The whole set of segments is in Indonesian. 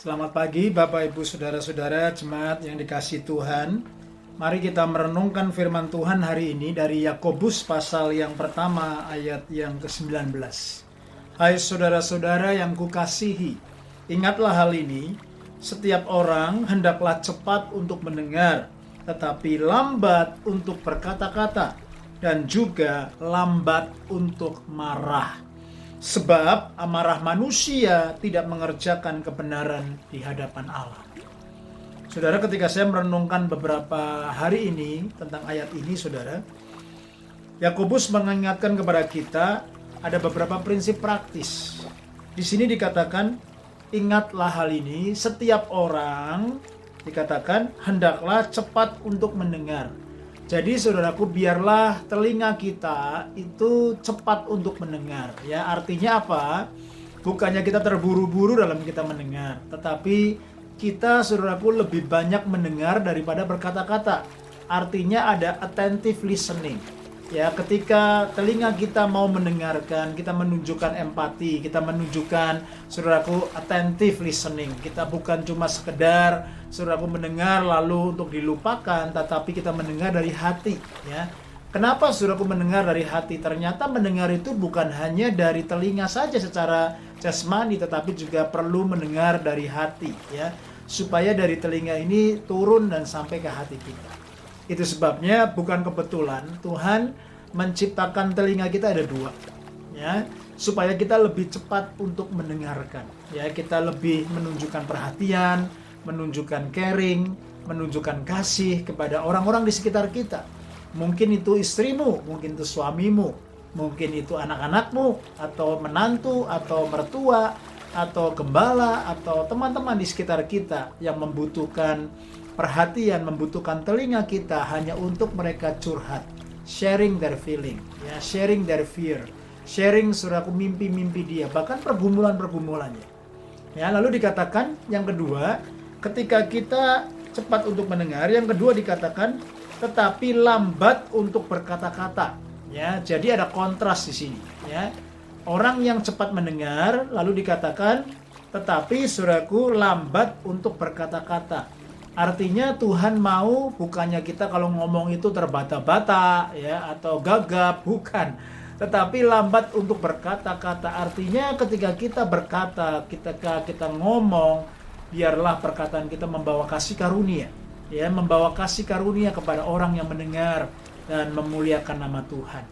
Selamat pagi Bapak Ibu Saudara-saudara jemaat yang dikasihi Tuhan. Mari kita merenungkan firman Tuhan hari ini dari Yakobus pasal yang pertama ayat yang ke-19. Hai saudara-saudara yang kukasihi, ingatlah hal ini, setiap orang hendaklah cepat untuk mendengar, tetapi lambat untuk berkata-kata, dan juga lambat untuk marah. Sebab amarah manusia tidak mengerjakan kebenaran di hadapan Allah. Saudara, ketika saya merenungkan beberapa hari ini tentang ayat ini, saudara, Yakobus mengingatkan kepada kita ada beberapa prinsip praktis. Di sini dikatakan, ingatlah hal ini, setiap orang dikatakan hendaklah cepat untuk mendengar. Jadi saudaraku, biarlah telinga kita itu cepat untuk mendengar. Ya, artinya apa? Bukannya kita terburu-buru dalam kita mendengar, tetapi kita saudaraku lebih banyak mendengar daripada berkata-kata. Artinya ada attentive listening. Ya, ketika telinga kita mau mendengarkan, kita menunjukkan empati, kita menunjukkan saudaraku attentive listening. Kita bukan cuma sekedar saudaraku mendengar lalu untuk dilupakan, tetapi kita mendengar dari hati, ya. Kenapa saudaraku mendengar dari hati? Ternyata mendengar itu bukan hanya dari telinga saja secara jasmani, tetapi juga perlu mendengar dari hati, ya. Supaya dari telinga ini turun dan sampai ke hati kita. Itu sebabnya bukan kebetulan Tuhan menciptakan telinga kita ada dua, ya, supaya kita lebih cepat untuk mendengarkan, ya, kita lebih menunjukkan perhatian, menunjukkan caring, menunjukkan kasih kepada orang-orang di sekitar kita. Mungkin itu istrimu, mungkin itu suamimu, mungkin itu anak-anakmu, atau menantu, atau mertua, atau gembala, atau teman-teman di sekitar kita yang membutuhkan perhatian, membutuhkan telinga kita hanya untuk mereka curhat, sharing their feeling, ya, sharing their fear, sharing saudaraku mimpi-mimpi dia, bahkan pergumulan-pergumulannya. Ya, lalu dikatakan yang kedua, ketika kita cepat untuk mendengar, yang kedua dikatakan tetapi lambat untuk berkata-kata. Ya, jadi ada kontras di sini, ya. Orang yang cepat mendengar lalu dikatakan tetapi saudaraku lambat untuk berkata-kata. Artinya Tuhan mau bukannya kita kalau ngomong itu terbata-bata, ya, atau gagap, bukan. Tetapi lambat untuk berkata-kata. Artinya ketika kita berkata, ketika kita ngomong, biarlah perkataan kita membawa kasih karunia, ya, membawa kasih karunia kepada orang yang mendengar dan memuliakan nama Tuhan.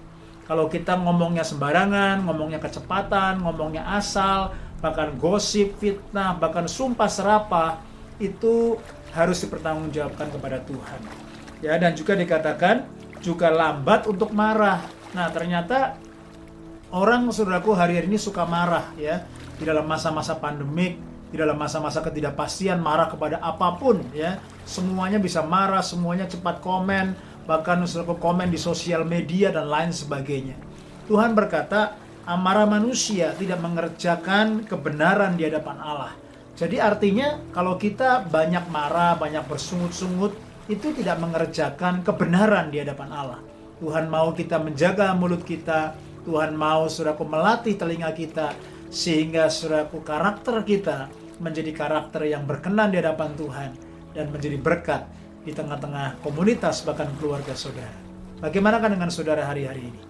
Kalau kita ngomongnya sembarangan, ngomongnya kecepatan, ngomongnya asal, bahkan gosip, fitnah, bahkan sumpah serapah, itu harus dipertanggungjawabkan kepada Tuhan. Ya, dan juga dikatakan juga lambat untuk marah. Nah, ternyata orang saudaraku hari-hari ini suka marah, ya. Di dalam masa-masa pandemik, di dalam masa-masa ketidakpastian, marah kepada apapun, ya. Semuanya bisa marah, semuanya cepat komen, bahkan saudaraku komen di sosial media dan lain sebagainya. Tuhan berkata, amarah manusia tidak mengerjakan kebenaran di hadapan Allah. Jadi artinya kalau kita banyak marah, banyak bersungut-sungut, itu tidak mengerjakan kebenaran di hadapan Allah. Tuhan mau kita menjaga mulut kita, Tuhan mau saudaraku melatih telinga kita, sehingga saudaraku karakter kita menjadi karakter yang berkenan di hadapan Tuhan, dan menjadi berkat di tengah-tengah komunitas bahkan keluarga saudara. Bagaimana dengan saudara hari-hari ini?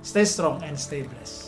Stay strong and stay blessed.